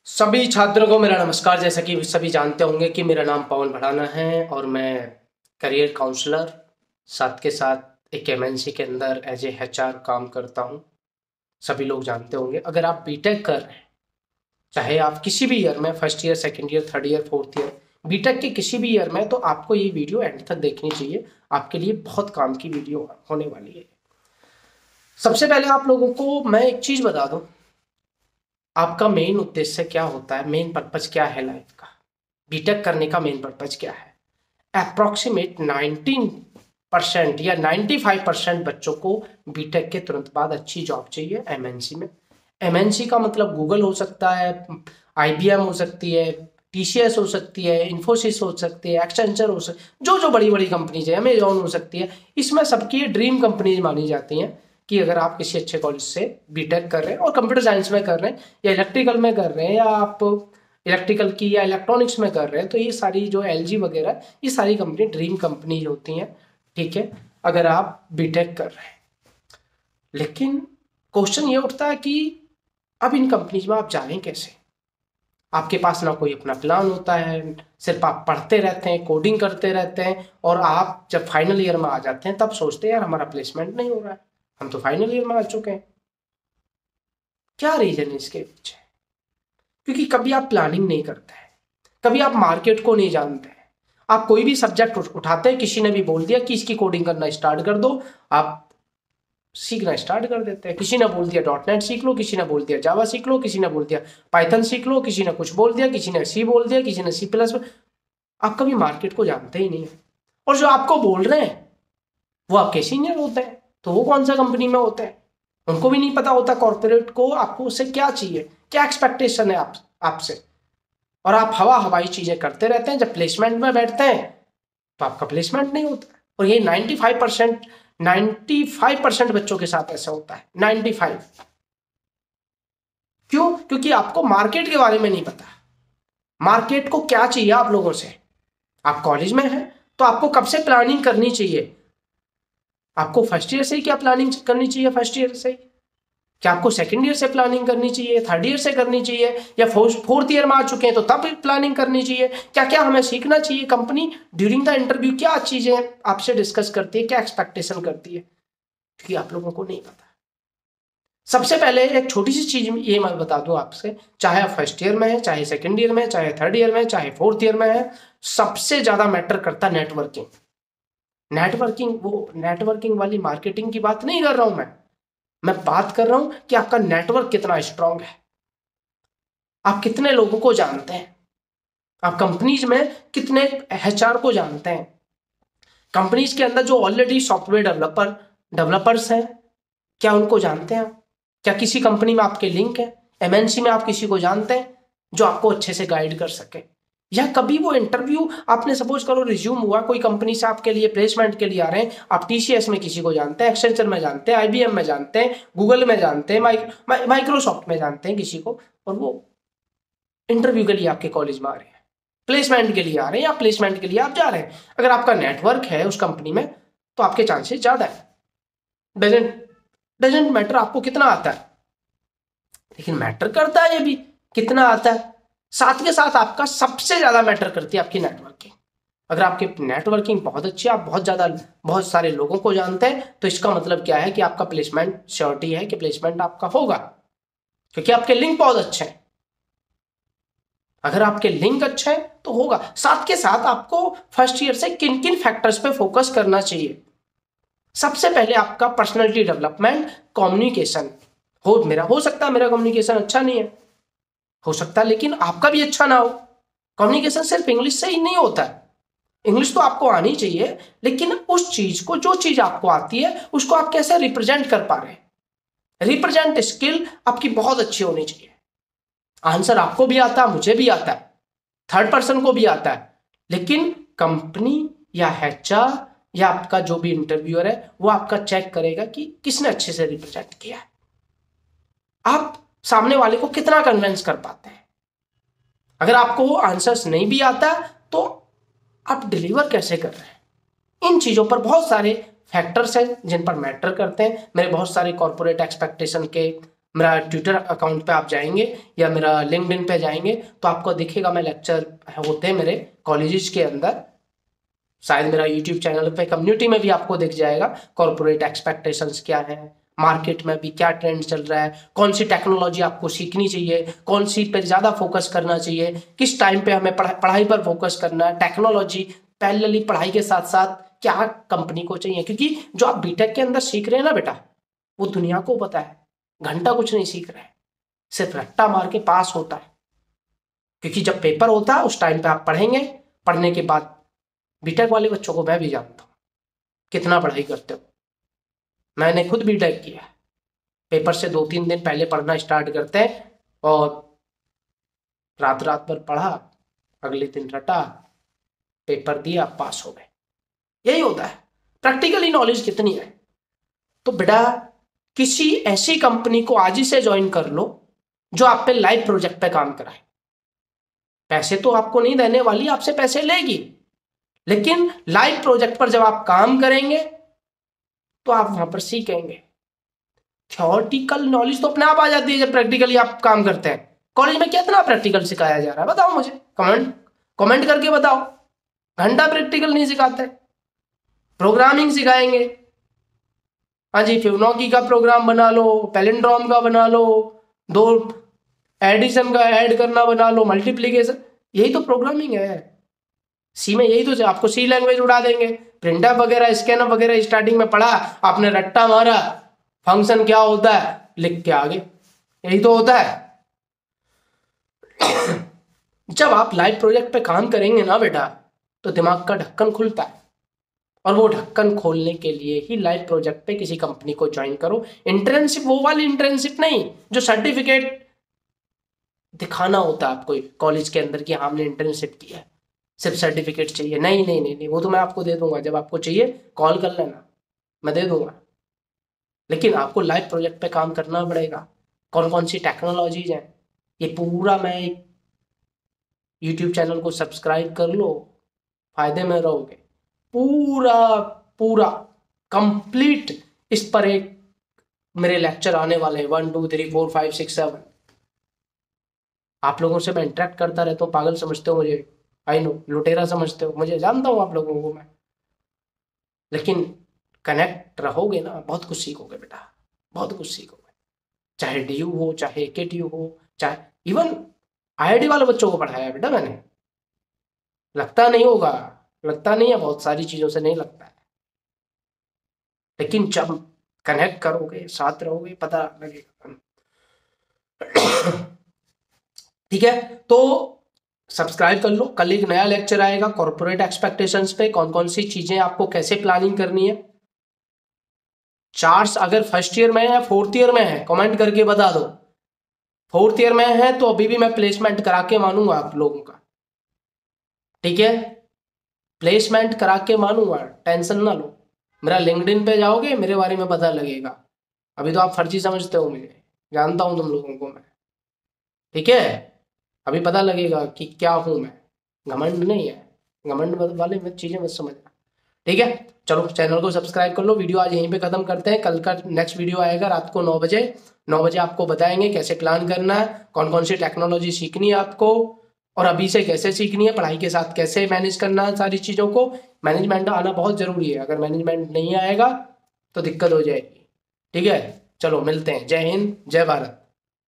सभी छात्रों को मेरा नमस्कार। जैसा कि सभी जानते होंगे कि मेरा नाम पवन भड़ाना है और मैं करियर काउंसलर साथ के साथ एक एमएनसी के अंदर एज ए एचआर काम करता हूं। सभी लोग जानते होंगे। अगर आप बीटेक कर रहे हैं, चाहे आप किसी भी ईयर में, first year, second year, third year, fourth year, BTech के किसी भी ईयर में, तो आपको ये वीडियो एंड तक देखनी चाहिए। आपके लिए बहुत काम की वीडियो होने वाली है। सबसे पहले आप लोगों को मैं एक चीज बता दूं, आपका मेन उद्देश्य क्या होता है, मेन पर्पज क्या है लाइफ का, बीटेक करने का मेन पर्पज क्या है। अप्रोक्सीमेट 19% या 95% बच्चों को बीटेक के तुरंत बाद अच्छी जॉब चाहिए एमएनसी में। एमएनसी का मतलब गूगल हो सकता है, आईबीएम हो सकती है, टीसीएस हो सकती है, इन्फोसिस हो सकती है, एक्सेंचर हो सकती है, जो जो बड़ी बड़ी कंपनीज है, अमेजॉन हो सकती है। इसमें सबकी ड्रीम कंपनीज मानी जाती हैं कि अगर आप किसी अच्छे कॉलेज से बीटेक कर रहे हैं और कंप्यूटर साइंस में कर रहे हैं या इलेक्ट्रिकल में कर रहे हैं या आप इलेक्ट्रिकल की या इलेक्ट्रॉनिक्स में कर रहे हैं, तो ये सारी जो एलजी वगैरह, ये सारी कंपनी ड्रीम कंपनी होती हैं। ठीक है, अगर आप बीटेक कर रहे हैं। लेकिन क्वेश्चन ये उठता है कि अब इन कंपनीज में आप जाएं कैसे। आपके पास ना कोई अपना प्लान होता है, सिर्फ आप पढ़ते रहते हैं, कोडिंग करते रहते हैं, और आप जब फाइनल ईयर में आ जाते हैं तब सोचते हैं यार हमारा प्लेसमेंट नहीं हो रहा है, हम तो फाइनल ईयर में आ चुके हैं। क्या रीजन है इसके पीछे? क्योंकि कभी आप प्लानिंग नहीं करते हैं, कभी आप मार्केट को नहीं जानते हैं। आप कोई भी सब्जेक्ट उठाते हैं, किसी ने भी बोल दिया कि इसकी कोडिंग करना स्टार्ट कर दो, आप सीखना स्टार्ट कर देते हैं। किसी ने बोल दिया डॉटनेट सीख लो, किसी ने बोल दिया जावा सीख लो, किसी ने बोल दिया पाइथन सीख लो, किसी ने कुछ बोल दिया, किसी ने सी बोल दिया, किसी ने सी प्लस। आप कभी मार्केट को जानते ही नहीं है। और जो आपको बोल रहे हैं वो आपके सीनियर होते हैं, तो वो कौन सा कंपनी में होते हैं, उनको भी नहीं पता होता कॉर्पोरेट को आपको उससे क्या चाहिए, क्या एक्सपेक्टेशन है आपसे। और आप हवा हवाई चीजें करते रहते हैं। जब प्लेसमेंट में बैठते हैं तो आपका प्लेसमेंट नहीं होता। और ये 95% बच्चों के साथ ऐसा होता है। 95। क्यों? क्योंकि आपको मार्केट के बारे में नहीं पता, मार्केट को क्या चाहिए आप लोगों से। आप कॉलेज में हैं तो आपको कब से प्लानिंग करनी चाहिए? आपको फर्स्ट ईयर से ही क्या प्लानिंग करनी चाहिए? फर्स्ट ईयर से क्या आपको सेकंड ईयर से प्लानिंग करनी चाहिए, थर्ड ईयर से करनी चाहिए, या फोर्थ ईयर में आ चुके हैं तो तब प्लानिंग करनी चाहिए? क्या क्या हमें सीखना चाहिए? कंपनी ड्यूरिंग द इंटरव्यू क्या चीजें आपसे डिस्कस करती है, क्या एक्सपेक्टेशन करती है, क्योंकि आप लोगों को नहीं पता। सबसे पहले एक छोटी सी चीज ये मैं बता दूं आपसे, चाहे आप फर्स्ट ईयर में है, चाहे सेकंड ईयर में है, चाहे थर्ड ईयर में है, चाहे फोर्थ ईयर में है, सबसे ज्यादा मैटर करता नेटवर्किंग। नेटवर्किंग, वो नेटवर्किंग वाली मार्केटिंग की बात नहीं कर रहा हूं मैं बात कर रहा हूं कि आपका नेटवर्क कितना स्ट्रांग है, आप कितने लोगों को जानते हैं, आप कंपनीज में कितने एचआर को जानते हैं, कंपनीज के अंदर जो ऑलरेडी सॉफ्टवेयर डेवलपर्स हैं, क्या उनको जानते हैं आप? क्या किसी कंपनी में आपके लिंक है? एमएनसी में आप किसी को जानते हैं जो आपको अच्छे से गाइड कर सके? या कभी वो इंटरव्यू, आपने सपोज करो रिज्यूम हुआ, कोई कंपनी से आपके लिए प्लेसमेंट के लिए आ रहे हैं, आप टीसीएस में किसी को जानते हैं, एक्सेंचर में जानते हैं, आईबीएम में जानते हैं, गूगल में जानते हैं, माइक्रोसॉफ्ट में जानते हैं किसी को, और वो इंटरव्यू के लिए आपके कॉलेज में आ रहे हैं, प्लेसमेंट के लिए आ रहे हैं, या प्लेसमेंट के लिए आप जा रहे हैं। अगर आपका नेटवर्क है उस कंपनी में तो आपके चांसेस ज्यादा है। डजेंट मैटर आपको कितना आता है, लेकिन मैटर करता है ये भी कितना आता है। साथ के साथ आपका सबसे ज्यादा मैटर करती है आपकी नेटवर्किंग। अगर आपकी नेटवर्किंग बहुत अच्छी है, आप बहुत सारे लोगों को जानते हैं, तो इसका मतलब क्या है कि आपका प्लेसमेंट श्योरिटी है कि प्लेसमेंट आपका होगा, क्योंकि आपके लिंक बहुत अच्छे हैं। अगर आपके लिंक अच्छे हैं तो होगा। साथ के साथ आपको फर्स्ट ईयर से किन किन फैक्टर्स पे फोकस करना चाहिए? सबसे पहले आपका पर्सनैलिटी डेवलपमेंट, कम्युनिकेशन। हो सकता है मेरा कम्युनिकेशन अच्छा नहीं है, हो सकता है, लेकिन आपका भी अच्छा ना हो। कम्युनिकेशन सिर्फ इंग्लिश से ही नहीं होता है, इंग्लिश तो आपको आनी चाहिए, लेकिन उस चीज को, जो चीज आपको आती है, उसको आप कैसे रिप्रेजेंट कर पा रहे हैं। रिप्रेजेंट स्किल आपकी बहुत अच्छी होनी चाहिए। आंसर आपको भी आता है, मुझे भी आता है, थर्ड पर्सन को भी आता है, लेकिन कंपनी या एचआर या आपका जो भी इंटरव्यूअर है वो आपका चेक करेगा कि किसने अच्छे से रिप्रेजेंट किया है, आप सामने वाले को कितना कन्विंस कर पाते हैं। अगर आपको वो आंसर्स नहीं भी आता तो आप डिलीवर कैसे कर रहे हैं। इन चीजों पर बहुत सारे फैक्टर्स हैं जिन पर मैटर करते हैं। मेरे बहुत सारे कॉर्पोरेट एक्सपेक्टेशन के मेरा ट्विटर अकाउंट पे आप जाएंगे या मेरा लिंक्डइन पे जाएंगे तो आपको दिखेगा, मैं लेक्चर होते हैं मेरे कॉलेजेस के अंदर, शायद मेरा यूट्यूब चैनल पे कम्युनिटी में भी आपको दिख जाएगा। कॉर्पोरेट एक्सपेक्टेशंस क्या है, मार्केट में भी क्या ट्रेंड चल रहा है, कौन सी टेक्नोलॉजी आपको सीखनी चाहिए, कौन सी पे ज़्यादा फोकस करना चाहिए, किस टाइम पे हमें पढ़ाई पर फोकस करना है, टेक्नोलॉजी पैरेलली पढ़ाई के साथ साथ क्या कंपनी को चाहिए। क्योंकि जो आप बीटेक के अंदर सीख रहे हैं ना बेटा, वो दुनिया को पता है, घंटा कुछ नहीं सीख रहे हैं, सिर्फ रट्टा मार के पास होता है। क्योंकि जब पेपर होता है उस टाइम पे आप पढ़ेंगे, पढ़ने के बाद बीटेक वाले बच्चों को मैं भी जानता हूँ कितना पढ़ाई करते हो। मैंने खुद बीटेक किया है। पेपर से 2-3 दिन पहले पढ़ना स्टार्ट करते हैं और रात रात भर पढ़ा, अगले दिन रटा, पेपर दिया, पास हो गए। यही होता है। प्रैक्टिकली नॉलेज कितनी है? तो बेटा किसी ऐसी कंपनी को आज ही से ज्वाइन कर लो जो आप पे लाइव प्रोजेक्ट पे काम कराए। पैसे तो आपको नहीं देने वाली, आपसे पैसे लेगी, लेकिन लाइव प्रोजेक्ट पर जब आप काम करेंगे तो आप वहां पर सीखेंगे। थ्योरेटिकल नॉलेज तो अपने आप आ जाती है जब प्रैक्टिकली आप काम करते हैं। कॉलेज में कितना प्रैक्टिकल सिखाया जा रहा है बताओ मुझे, कमेंट करके बताओ। घंटा प्रैक्टिकल नहीं सिखाते। प्रोग्रामिंग सिखाएंगे, हाँ जी, फिबोनाची का प्रोग्राम बना लो, पैलिंड्रोम का बना लो, 2 एडिशन का ऐड करना बना लो, मल्टीप्लीकेशन, यही तो प्रोग्रामिंग है। सी में यही तो, आपको सी लैंग्वेज उड़ा देंगे। प्रिंटअप वगैरह, स्कैनअप वगैरह स्टार्टिंग में पढ़ा, आपने रट्टा मारा, फंक्शन क्या होता है लिख के आगे, यही तो होता है। जब आप लाइव प्रोजेक्ट पे काम करेंगे ना बेटा, तो दिमाग का ढक्कन खुलता है, और वो ढक्कन खोलने के लिए ही लाइव प्रोजेक्ट पे किसी कंपनी को ज्वाइन करो। इंटर्नशिप वो वाली इंटर्नशिप नहीं जो सर्टिफिकेट दिखाना होता है आपको कॉलेज के अंदर कि हमने इंटर्नशिप किया है, सिर्फ सर्टिफिकेट चाहिए। नहीं नहीं नहीं नहीं, वो तो मैं आपको दे दूंगा, जब आपको चाहिए कॉल कर लेना, मैं दे दूंगा। लेकिन आपको लाइव प्रोजेक्ट पे काम करना पड़ेगा। कौन कौन सी टेक्नोलॉजीज हैं ये पूरा, मैं यूट्यूब चैनल को सब्सक्राइब कर लो, फायदे में रहोगे। पूरा पूरा कंप्लीट इस पर एक मेरे लेक्चर आने वाले हैं, 1 2 3 4 5 6 7। आप लोगों से मैं इंटरेक्ट करता रहता हूँ, पागल समझते हो मुझे, आई नो, लुटेरा समझते हो मुझे, जानता हूँ आप लोगों को मैं, लेकिन कनेक्ट रहोगे ना, बहुत कुछ सीखोगे बेटा, बहुत कुछ सीखोगे। चाहे DU हो, चाहे KTU हो, चाहे इवन IIT वाले बच्चों को पढ़ाया बेटा मैंने। लगता नहीं होगा, लगता नहीं है, बहुत सारी चीजों से नहीं लगता है, लेकिन जब कनेक्ट करोगे, साथ रहोगे, पता लगेगा। ठीक है, तो सब्सक्राइब कर लो। कल एक नया लेक्चर आएगा कॉर्पोरेट एक्सपेक्टेशंस पे, कौन कौन सी चीजें आपको कैसे प्लानिंग करनी है। चार्ट्स अगर फर्स्ट ईयर में है, 4th ईयर में है, कमेंट करके बता दो। 4th ईयर में है तो अभी भी मैं प्लेसमेंट करा के मानूंगा आप लोगों का, ठीक है, प्लेसमेंट करा के मानूंगा, टेंशन ना लो। मेरा लिंक्डइन पे जाओगे, मेरे बारे में पता लगेगा। अभी तो आप फर्जी समझते हो मुझे, जानता हूं तुम लोगों को मैं, ठीक है। अभी पता लगेगा कि क्या हूं मैं, घमंड नहीं है, घमंड वाले में चीजें मत समझना, ठीक है। चलो चैनल को सब्सक्राइब कर लो। वीडियो आज यहीं पे खत्म करते हैं। कल का नेक्स्ट वीडियो आएगा रात को 9 बजे। 9 बजे आपको बताएंगे कैसे प्लान करना है, कौन कौन सी टेक्नोलॉजी सीखनी है आपको, और अभी से कैसे सीखनी है, पढ़ाई के साथ कैसे मैनेज करना है सारी चीज़ों को। मैनेजमेंट आना बहुत ज़रूरी है, अगर मैनेजमेंट नहीं आएगा तो दिक्कत हो जाएगी, ठीक है। चलो मिलते हैं। जय हिंद, जय भारत।